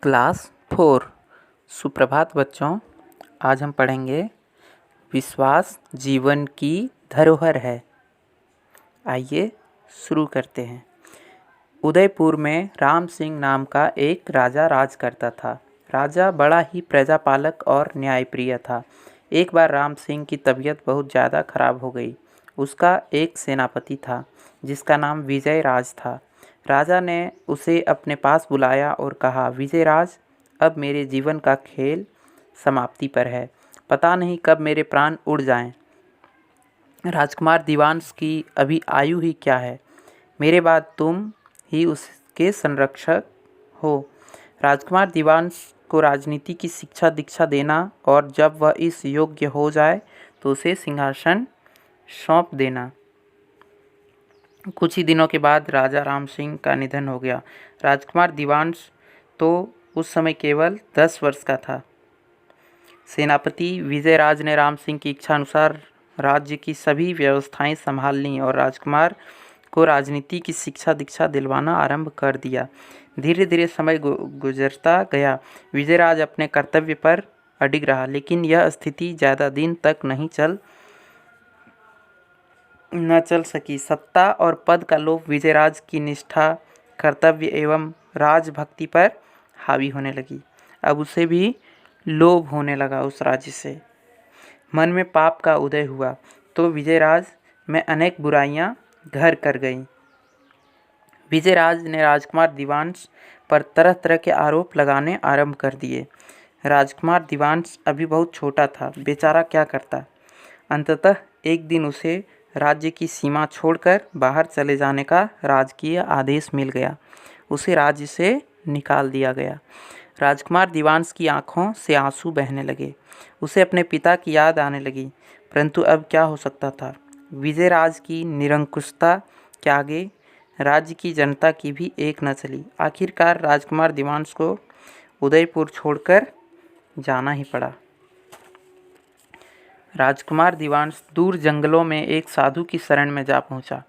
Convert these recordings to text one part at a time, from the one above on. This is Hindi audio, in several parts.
क्लास 4। सुप्रभात बच्चों। आज हम पढ़ेंगे विश्वास जीवन की धरोहर है। आइए शुरू करते हैं। उदयपुर में राम सिंह नाम का एक राजा राज करता था। राजा बड़ा ही प्रजापालक और न्यायप्रिय था। एक बार राम सिंह की तबीयत बहुत ज़्यादा खराब हो गई। उसका एक सेनापति था जिसका नाम विजय राज था। राजा ने उसे अपने पास बुलाया और कहा, विजयराज, अब मेरे जीवन का खेल समाप्ति पर है। पता नहीं कब मेरे प्राण उड़ जाएं। राजकुमार दीवांश की अभी आयु ही क्या है। मेरे बाद तुम ही उसके संरक्षक हो। राजकुमार दीवांश को राजनीति की शिक्षा दीक्षा देना और जब वह इस योग्य हो जाए तो उसे सिंहासन सौंप देना। कुछ ही दिनों के बाद राजा राम सिंह का निधन हो गया। राजकुमार दीवांश तो उस समय केवल 10 वर्ष का था। सेनापति विजयराज ने राम सिंह की इच्छा अनुसार राज्य की सभी व्यवस्थाएं संभाल लीं और राजकुमार को राजनीति की शिक्षा दीक्षा दिलवाना आरंभ कर दिया। धीरे धीरे समय गुजरता गया। विजयराज अपने कर्तव्य पर अडिग रहा, लेकिन यह स्थिति ज़्यादा दिन तक न चल सकी। सत्ता और पद का लोभ विजयराज की निष्ठा, कर्तव्य एवं राजभक्ति पर हावी होने लगी। अब उसे भी लोभ होने लगा उस राज्य से। मन में पाप का उदय हुआ तो विजयराज में अनेक बुराइयां घर कर गईं। विजयराज ने राजकुमार दीवांश पर तरह तरह के आरोप लगाने आरंभ कर दिए। राजकुमार दीवांश अभी बहुत छोटा था, बेचारा क्या करता। अंततः एक दिन उसे राज्य की सीमा छोड़कर बाहर चले जाने का राजकीय आदेश मिल गया। उसे राज्य से निकाल दिया गया। राजकुमार दीवांश की आंखों से आंसू बहने लगे। उसे अपने पिता की याद आने लगी, परंतु अब क्या हो सकता था। विजयराज की निरंकुशता के आगे राज्य की जनता की भी एक न चली। आखिरकार राजकुमार दीवांश को उदयपुर छोड़कर जाना ही पड़ा। राजकुमार दीवांश दूर जंगलों में एक साधु की शरण में जा पहुंचा।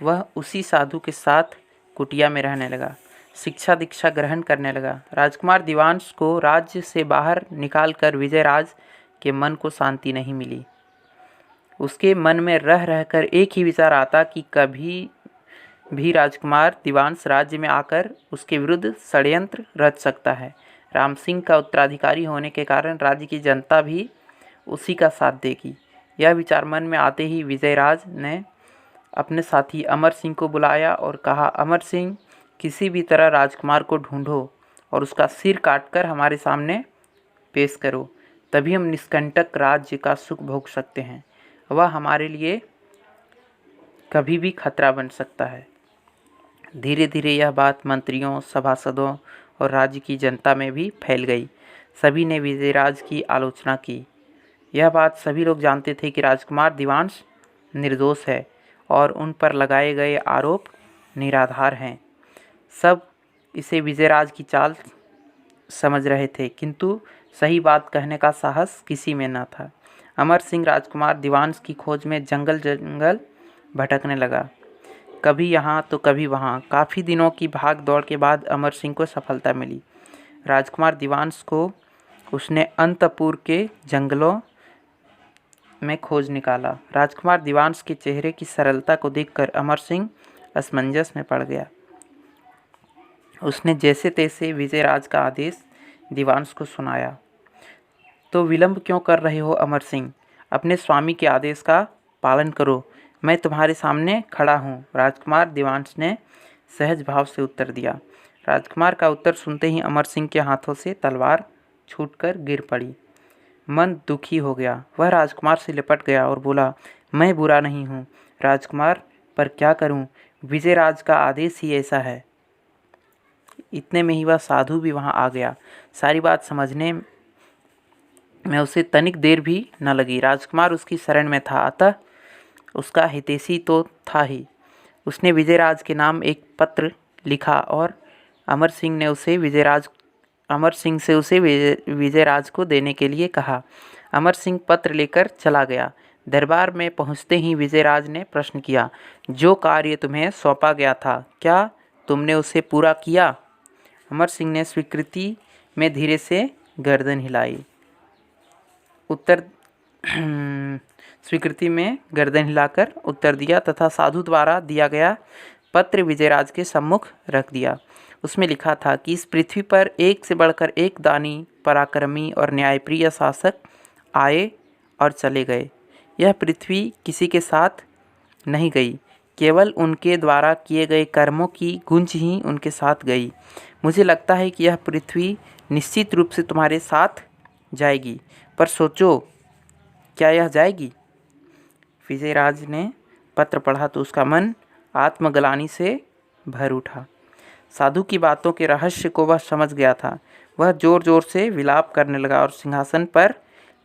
वह उसी साधु के साथ कुटिया में रहने लगा, शिक्षा दीक्षा ग्रहण करने लगा। राजकुमार दीवांश को राज्य से बाहर निकालकर विजयराज के मन को शांति नहीं मिली। उसके मन में रह रहकर एक ही विचार आता कि कभी भी राजकुमार दीवांश राज्य में आकर उसके विरुद्ध षड्यंत्र रच सकता है। राम सिंह का उत्तराधिकारी होने के कारण राज्य की जनता भी उसी का साथ देगी। यह विचार मन में आते ही विजयराज ने अपने साथी अमर सिंह को बुलाया और कहा, अमर सिंह, किसी भी तरह राजकुमार को ढूंढो और उसका सिर काटकर हमारे सामने पेश करो, तभी हम निष्कंटक राज्य का सुख भोग सकते हैं। वह हमारे लिए कभी भी खतरा बन सकता है। धीरे धीरे यह बात मंत्रियों, सभासदों और राज्य की जनता में भी फैल गई। सभी ने विजयराज की आलोचना की। यह बात सभी लोग जानते थे कि राजकुमार दीवांश निर्दोष है और उन पर लगाए गए आरोप निराधार हैं। सब इसे विजयराज की चाल समझ रहे थे, किंतु सही बात कहने का साहस किसी में न था। अमर सिंह राजकुमार दीवांश की खोज में जंगल जंगल भटकने लगा, कभी यहाँ तो कभी वहाँ। काफ़ी दिनों की भाग दौड़ के बाद अमर सिंह को सफलता मिली। राजकुमार दीवांश को उसने अंतपुर के जंगलों में खोज निकाला। राजकुमार दीवांश के चेहरे की सरलता को देखकर अमर सिंह असमंजस में पड़ गया। उसने जैसे तैसे विजयराज का आदेश दीवांश को सुनाया। तो विलंब क्यों कर रहे हो अमर सिंह? अपने स्वामी के आदेश का पालन करो, मैं तुम्हारे सामने खड़ा हूँ। राजकुमार दीवांश ने सहज भाव से उत्तर दिया। राजकुमार का उत्तर सुनते ही अमर सिंह के हाथों से तलवार छूटकर गिर पड़ी। मन दुखी हो गया। वह राजकुमार से लिपट गया और बोला, मैं बुरा नहीं हूँ राजकुमार, पर क्या करूँ, विजयराज का आदेश ही ऐसा है। इतने में ही वह साधु भी वहाँ आ गया। सारी बात समझने में उसे तनिक देर भी न लगी। राजकुमार उसकी शरण में था, अतः उसका हितैषी तो था ही। उसने विजयराज के नाम एक पत्र लिखा और अमर सिंह से उसे विजयराज को देने के लिए कहा। अमर सिंह पत्र लेकर चला गया। दरबार में पहुंचते ही विजयराज ने प्रश्न किया, जो कार्य तुम्हें सौंपा गया था, क्या तुमने उसे पूरा किया? अमर सिंह ने स्वीकृति में धीरे से गर्दन हिलाई। उत्तर स्वीकृति में गर्दन हिलाकर उत्तर दिया तथा साधु द्वारा दिया गया पत्र विजयराज के सम्मुख रख दिया। उसमें लिखा था कि इस पृथ्वी पर एक से बढ़कर एक दानी, पराक्रमी और न्यायप्रिय शासक आए और चले गए। यह पृथ्वी किसी के साथ नहीं गई, केवल उनके द्वारा किए गए कर्मों की गूंज ही उनके साथ गई। मुझे लगता है कि यह पृथ्वी निश्चित रूप से तुम्हारे साथ जाएगी, पर सोचो क्या यह जाएगी? विजयराज ने पत्र पढ़ा तो उसका मन आत्मग्लानि से भर उठा। साधु की बातों के रहस्य को वह समझ गया था। वह जोर जोर से विलाप करने लगा और सिंहासन पर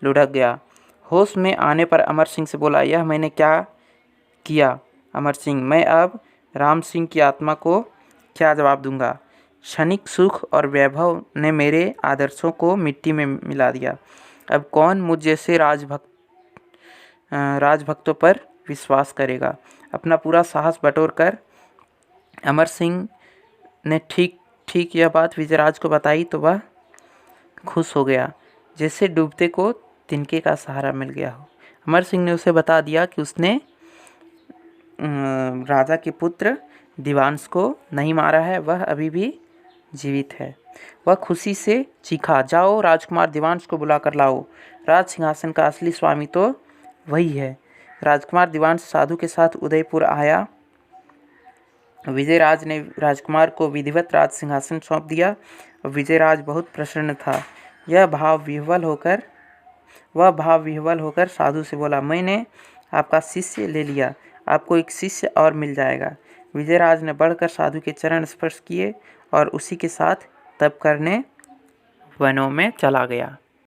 लुढ़क गया। होश में आने पर अमर सिंह से बोला, यह मैंने क्या किया अमर सिंह? मैं अब राम सिंह की आत्मा को क्या जवाब दूंगा? क्षणिक सुख और वैभव ने मेरे आदर्शों को मिट्टी में मिला दिया। अब कौन मुझ जैसे राजभक्तों पर विश्वास करेगा? अपना पूरा साहस बटोर कर अमर सिंह ने ठीक यह बात विजयराज को बताई तो वह खुश हो गया, जैसे डूबते को तिनके का सहारा मिल गया हो। अमर सिंह ने उसे बता दिया कि उसने राजा के पुत्र दिवांश को नहीं मारा है, वह अभी भी जीवित है। वह खुशी से चीखा, जाओ राजकुमार दिवांश को बुला कर लाओ। राज सिंहासन का असली स्वामी तो वही है। राजकुमार दिवांश साधु के साथ उदयपुर आया। विजयराज ने राजकुमार को विधिवत राज सिंहासन सौंप दिया। विजयराज बहुत प्रसन्न था। वह भाव विह्वल होकर साधु से बोला, मैंने आपका शिष्य ले लिया, आपको एक शिष्य और मिल जाएगा। विजयराज ने बढ़कर साधु के चरण स्पर्श किए और उसी के साथ तप करने वनों में चला गया।